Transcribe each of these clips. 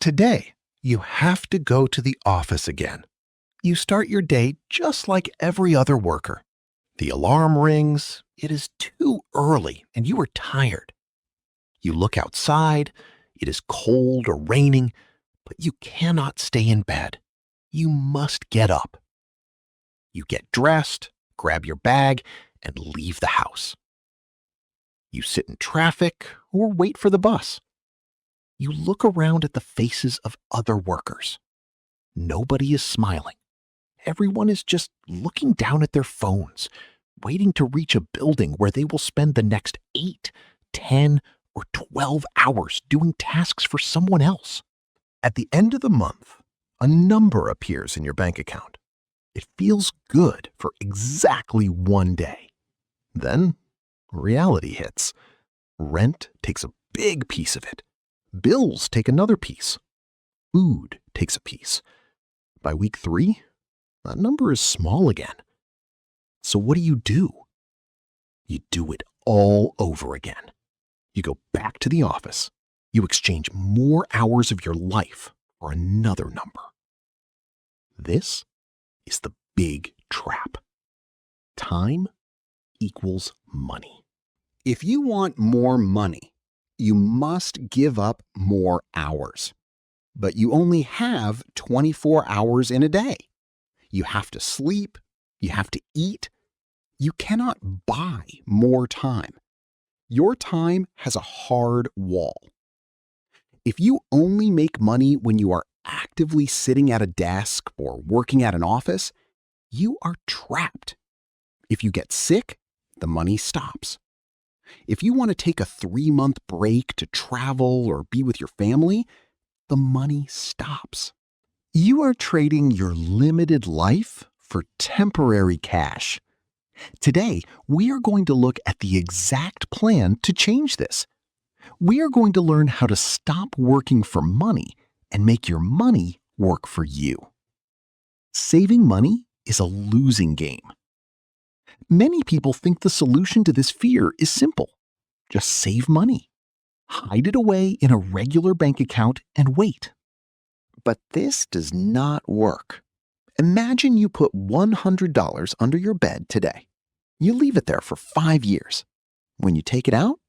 Today, you have to go to the office again. You start your day just like every other worker. The alarm rings, it is too early, and you are tired. You look outside, it is cold or raining, but you cannot stay in bed. You must get up. You get dressed, grab your bag, and leave the house. You sit in traffic or wait for the bus. You look around at the faces of other workers. Nobody is smiling. Everyone is just looking down at their phones, waiting to reach a building where they will spend the next 8, 10, or 12 hours doing tasks for someone else. At the end of the month, a number appears in your bank account. It feels good for exactly one day. Then, reality hits. Rent takes a big piece of it. Bills take another piece. Food takes a piece. By week 3, that number is small again. So what do? You do it all over again. You go back to the office. You exchange more hours of your life for another number. This is the big trap. Time equals money. If you want more money, you must give up more hours. But you only have 24 hours in a day. You have to sleep. You have to eat. You cannot buy more time. Your time has a hard wall. If you only make money when you are actively sitting at a desk or working at an office, you are trapped. If you get sick, the money stops. If you want to take a 3-month break to travel or be with your family, the money stops. You are trading your limited life for temporary cash. Today, we are going to look at the exact plan to change this. We are going to learn how to stop working for money and make your money work for you. Saving money is a losing game. Many people think the solution to this fear is simple. Just save money. Hide it away in a regular bank account and wait. But this does not work. Imagine you put $100 under your bed today. You leave it there for 5 years. When you take it out,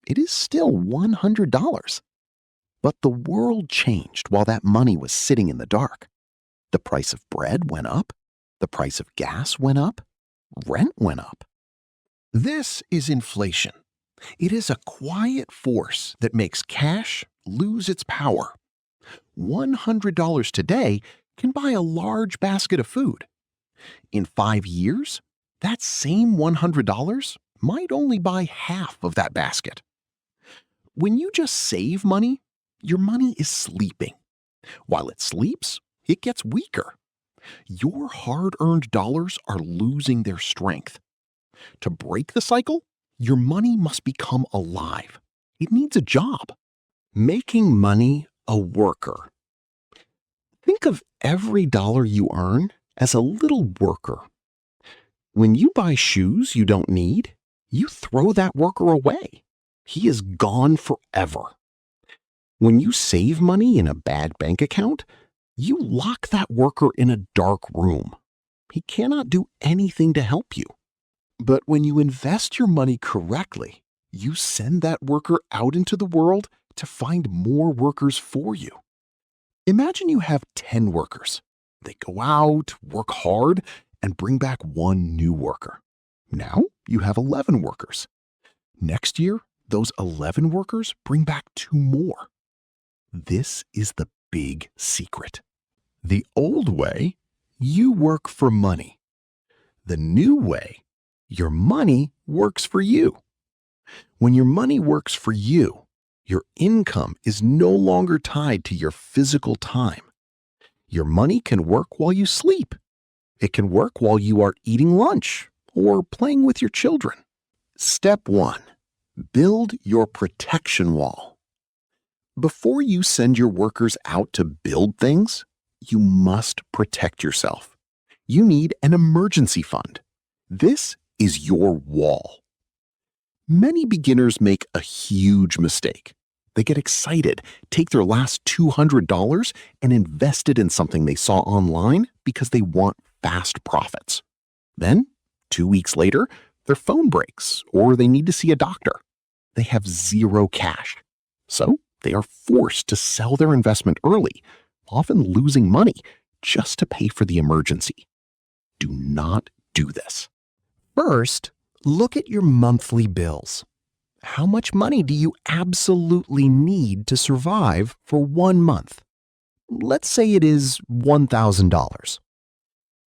it is still $100. But the world changed while that money was sitting in the dark. The price of bread went up. The price of gas went up. Rent went up. This is inflation. It is a quiet force that makes cash lose its power. $100 today can buy a large basket of food. In 5 years, that same $100 might only buy half of that basket. When you just save money, your money is sleeping. While it sleeps, it gets weaker. Your hard-earned dollars are losing their strength. To break the cycle, your money must become alive. It needs a job. Making money a worker. Think of every dollar you earn as a little worker. When you buy shoes you don't need, you throw that worker away. He is gone forever. When you save money in a bad bank account, you lock that worker in a dark room. He cannot do anything to help you. But when you invest your money correctly, you send that worker out into the world to find more workers for you. Imagine you have 10 workers. They go out, work hard, and bring back 1 new worker. Now you have 11 workers. Next year, those 11 workers bring back 2 more. This is the big secret. The old way, you work for money. The new way, your money works for you. When your money works for you, your income is no longer tied to your physical time. Your money can work while you sleep. It can work while you are eating lunch or playing with your children. Step 1. Build your protection wall. Before you send your workers out to build things, you must protect yourself. You need an emergency fund. This is your wall. Many beginners make a huge mistake. They get excited, take their last $200 and invest it in something they saw online because they want fast profits. Then, 2 weeks later, their phone breaks or they need to see a doctor. They have zero cash. So, they are forced to sell their investment early, often losing money just to pay for the emergency. Do not do this. First, look at your monthly bills. How much money do you absolutely need to survive for 1 month? Let's say it is $1,000.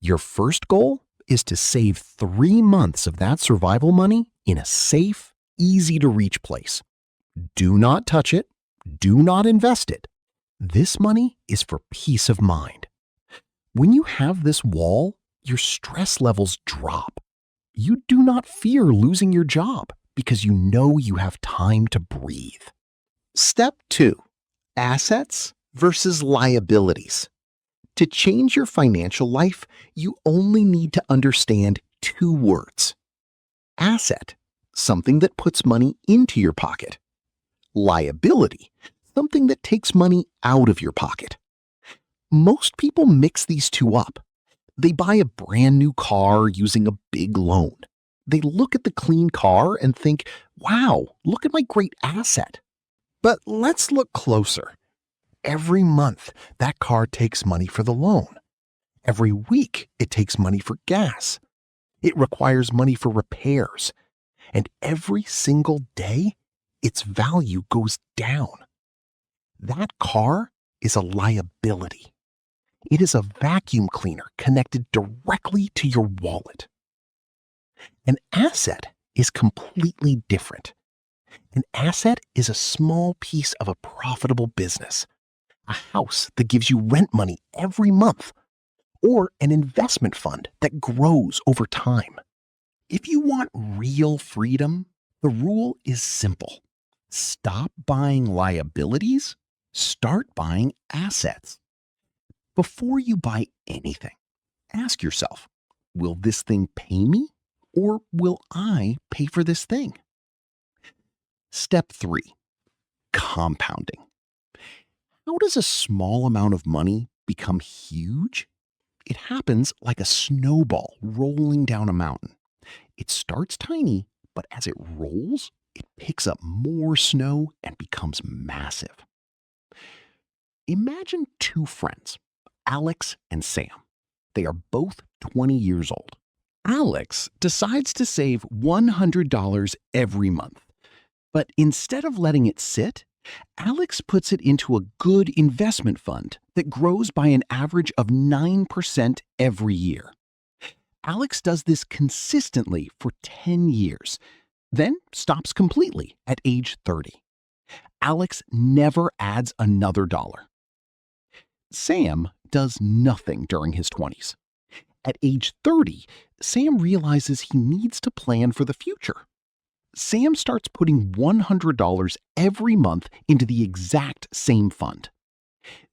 Your first goal is to save 3 months of that survival money in a safe, easy-to-reach place. Do not touch it. Do not invest it. This money is for peace of mind. When you have this wall, your stress levels drop. You do not fear losing your job because you know you have time to breathe. Step 2. Assets versus liabilities. To change your financial life, you only need to understand 2 words. Asset, something that puts money into your pocket. Liability, something that takes money out of your pocket. Most people mix these two up. They buy a brand new car using a big loan. They look at the clean car and think, wow, look at my great asset. But let's look closer. Every month, that car takes money for the loan. Every week, it takes money for gas. It requires money for repairs. And every single day, its value goes down. That car is a liability. It is a vacuum cleaner connected directly to your wallet. An asset is completely different. An asset is a small piece of a profitable business, a house that gives you rent money every month, or an investment fund that grows over time. If you want real freedom, the rule is simple. Stop buying liabilities, start buying assets. Before you buy anything, ask yourself, will this thing pay me or will I pay for this thing? Step 3. Compounding. How does a small amount of money become huge? It happens like a snowball rolling down a mountain. It starts tiny, but as it rolls, it picks up more snow and becomes massive. Imagine 2 friends, Alex and Sam. They are both 20 years old. Alex decides to save $100 every month. But instead of letting it sit, Alex puts it into a good investment fund that grows by an average of 9% every year. Alex does this consistently for 10 years, then stops completely at age 30. Alex never adds another dollar. Sam does nothing during his 20s. At age 30, Sam realizes he needs to plan for the future. Sam starts putting $100 every month into the exact same fund.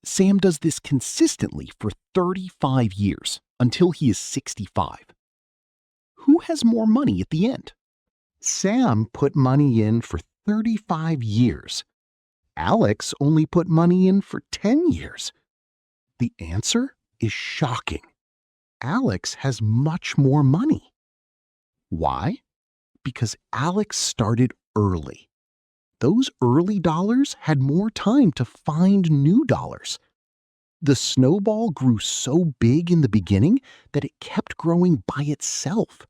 Sam does this consistently for 35 years until he is 65. Who has more money at the end? Sam put money in for 35 years. Alex only put money in for 10 years. The answer is shocking. Alex has much more money. Why? Because Alex started early. Those early dollars had more time to find new dollars. The snowball grew so big in the beginning that it kept growing by itself,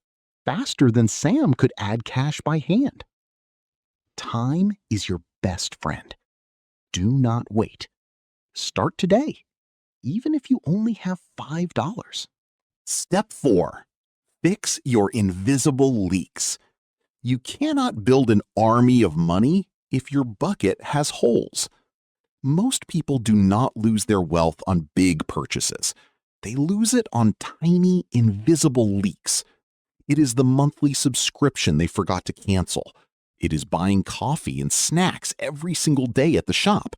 faster than Sam could add cash by hand. Time is your best friend. Do not wait. Start today, even if you only have $5. Step 4. Fix your invisible leaks. You cannot build an army of money if your bucket has holes. Most people do not lose their wealth on big purchases. They lose it on tiny, invisible leaks. It is the monthly subscription they forgot to cancel. It is buying coffee and snacks every single day at the shop.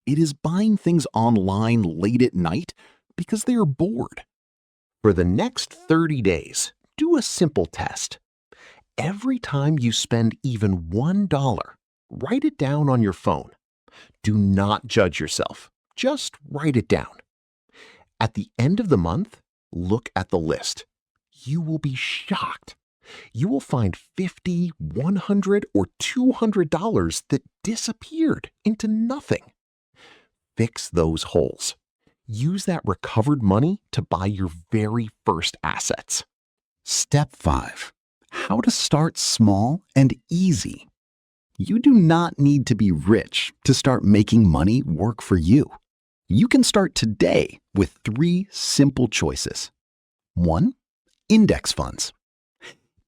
It is buying things online late at night because they are bored. For the next 30 days, do a simple test. Every time you spend even $1, write it down on your phone. Do not judge yourself. Just write it down. At the end of the month, look at the list. You will be shocked. You will find $50, $100, or $200 that disappeared into nothing. Fix those holes. Use that recovered money to buy your very first assets. Step 5. How to start small and easy. You do not need to be rich to start making money work for you. You can start today with 3 simple choices. 1. Index funds.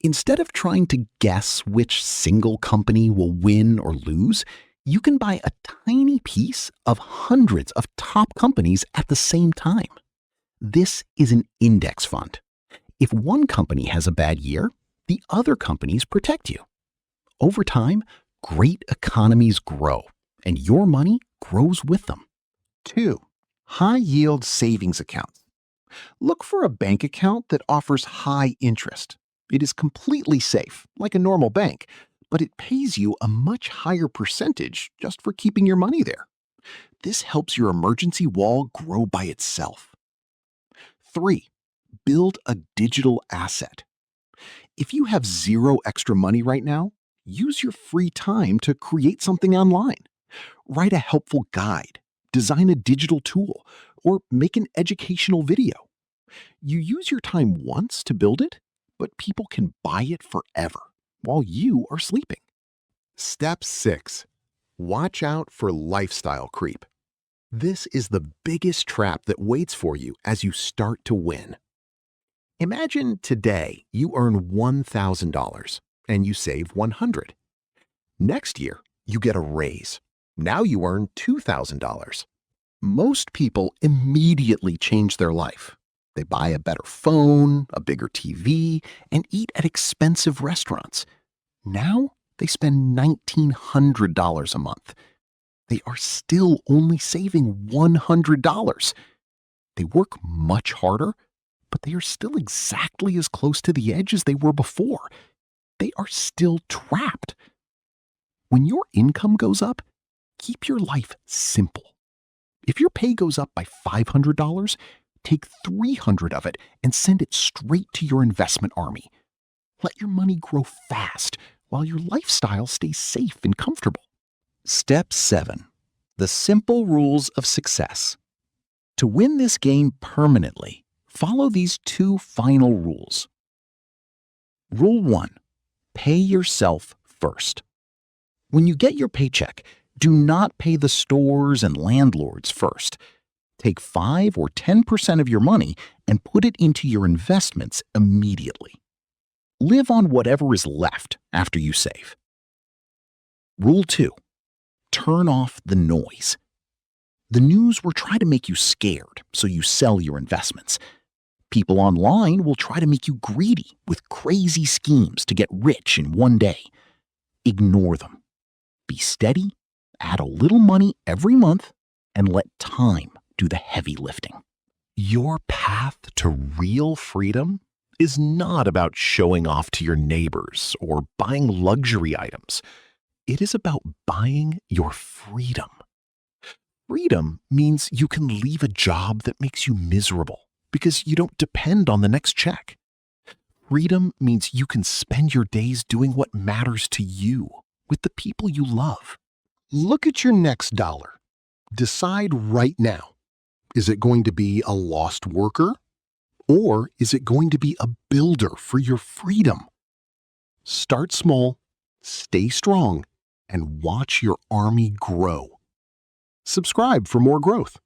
Instead of trying to guess which single company will win or lose, you can buy a tiny piece of hundreds of top companies at the same time. This is an index fund. If one company has a bad year, the other companies protect you. Over time, great economies grow, and your money grows with them. 2. High-yield savings accounts. Look for a bank account that offers high interest. It is completely safe, like a normal bank, but it pays you a much higher percentage just for keeping your money there. This helps your emergency wall grow by itself. 3. Build a digital asset. If you have 0 extra money right now, use your free time to create something online. Write a helpful guide, design a digital tool, or make an educational video. You use your time once to build it, but people can buy it forever while you are sleeping. Step 6. Watch out for lifestyle creep. This is the biggest trap that waits for you as you start to win. Imagine today you earn $1,000 and you save $100. Next year, you get a raise. Now you earn $2,000. Most people immediately change their life. They buy a better phone, a bigger TV, and eat at expensive restaurants. Now they spend $1,900 a month. They are still only saving $100. They work much harder, but they are still exactly as close to the edge as they were before. They are still trapped. When your income goes up, keep your life simple. If your pay goes up by $500, take $300 of it and send it straight to your investment army. Let your money grow fast while your lifestyle stays safe and comfortable. Step 7. The simple rules of success. To win this game permanently, follow these 2 final rules. Rule 1. Pay yourself first. When you get your paycheck, do not pay the stores and landlords first. Take 5 or 10% of your money and put it into your investments immediately. Live on whatever is left after you save. Rule 2. Turn off the noise. The news will try to make you scared, so you sell your investments. People online will try to make you greedy with crazy schemes to get rich in one day. Ignore them. Be steady, add a little money every month, and let time do the heavy lifting. Your path to real freedom is not about showing off to your neighbors or buying luxury items. It is about buying your freedom. Freedom means you can leave a job that makes you miserable because you don't depend on the next check. Freedom means you can spend your days doing what matters to you with the people you love. Look at your next dollar. Decide right now. Is it going to be a lost worker? Or is it going to be a builder for your freedom? Start small, stay strong, and watch your army grow. Subscribe for more growth.